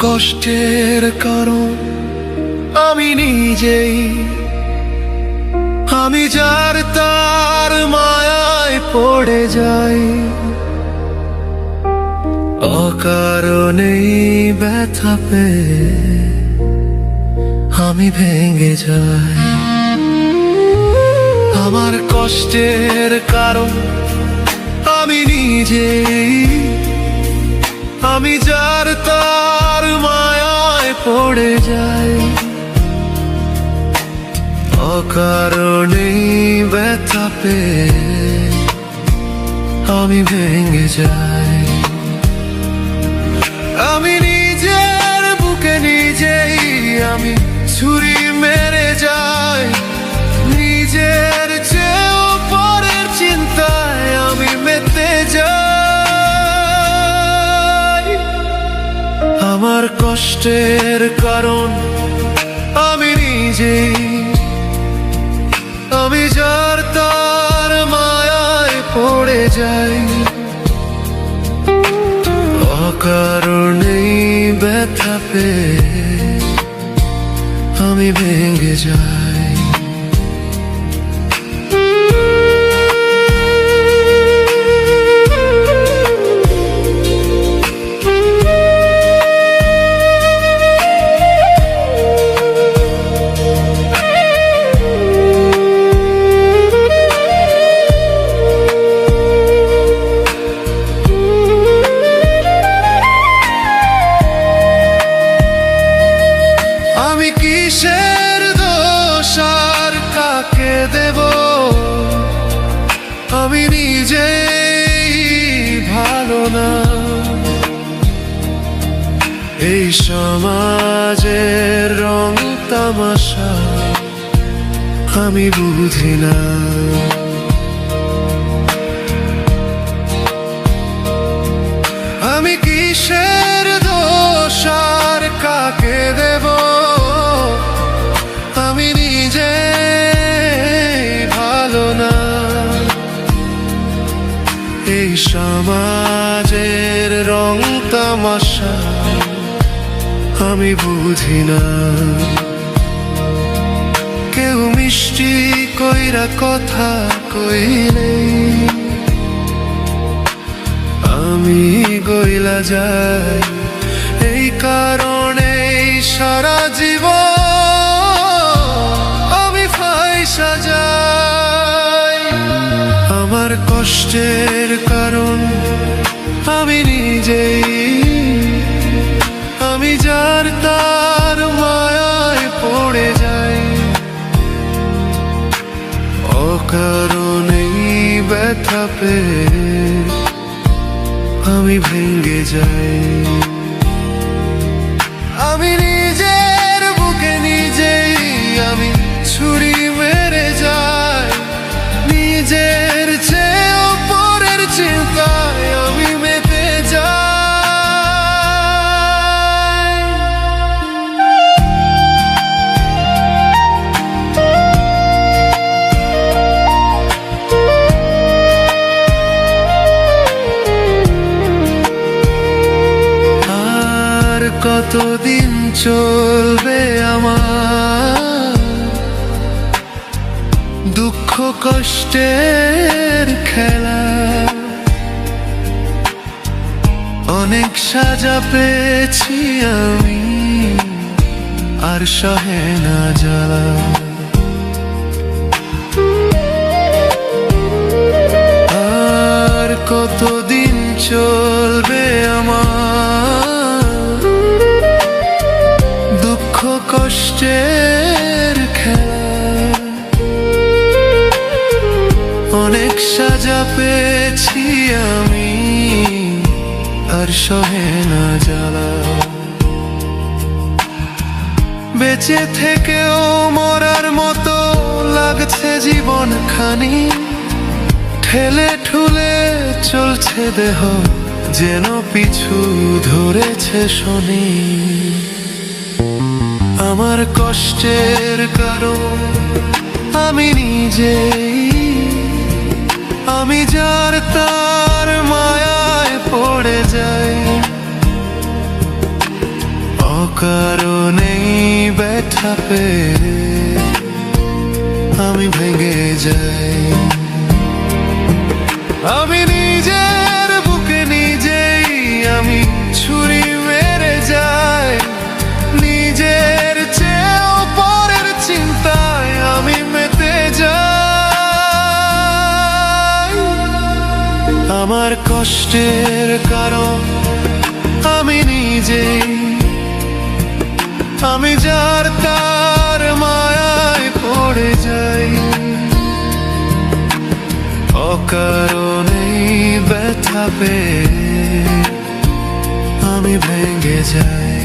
কষ্টের কারণ আমি নিজেই, আমি যার তার মায়ায় পড়ে যাই, অকারণেই ব্যথা পেয়ে আমি ভেঙে যাই। আমার কষ্টের কারণ আমি নিজেই, আমি যার তার মায়ায় পড়ে যাই, অকারণেই ব্যথা পেয়ে আমি ভেঙে যাই। আমি নিজের বুকে নিজেই আমি ছুরি মেরে যাই, নিজের চেয়েও পরের চিন্তায় আমি মেতে যাই। আমার কষ্টের কারণ আমি নিজেই, আমি যার তার মায়ায় পড়ে যাই, অকারণেই ব্যথা পেয়ে আমি ভেঙে যাই। আমি কিসের দোষ আর কাকে দেব, আমি নিজেই ভালো না। এই সমাজের রং তামাশা আমি বুঝি না। আমি কিসের দোষ আর কাকে দেব, আমি নিজে ভালো না। এই সমাজের রং তামাশা আমি বুঝি না। কেউ মিষ্টি কইরা কথা কইলে আমি গইলা যাই, এই কারণে সারা জীবন আমি ফাইসা যাই। আমার কষ্টের কারণ আমি নিজেই, আমি যার তার মায়ায় পড়ে যাই, অকারণেই ব্যথা পেয়ে আমি ভেঙে যাই। আমি নিজের বুকে নিজেই আমি ছুরি মেরে যাই, নিজের চেয়েও পরের চিন্তায় আমি মেতে যাই। কতদিন চলবে আমার দুঃখ কষ্টের খেলা, অনেক সাজা পেয়েছি আমি আর সহে না জ্বালা। আর কতদিন চলবে আমার কষ্টের খেলা, অনেক সাজা পেয়েছি আমি আর সহে না জ্বালা। বেঁচে থেকেও মরার মতো লাগছে জীবন খানি, ঠেলে ঠুলে চলছে দেহ যেন পিছু ধরেছে শনি। আমার কষ্টের কারণ আমি নিজেই, আমি যার তার মায়ায় পড়ে যাই, অকারণেই ব্যথা পেয়ে আমি ভেঙে যাই। আমি নিজের বুকে নিজেই আমি ছুরি মেরে যাই। নিজের চেয়েও পরের চিন্তায় আমি মেতে যাই। আমার কষ্টের কারণ আমি নিজেই, আমি যার তার মায়ায় পড়ে যাই। অকারণেই ব্যথা পেয়ে আমি ভেঙে যাই।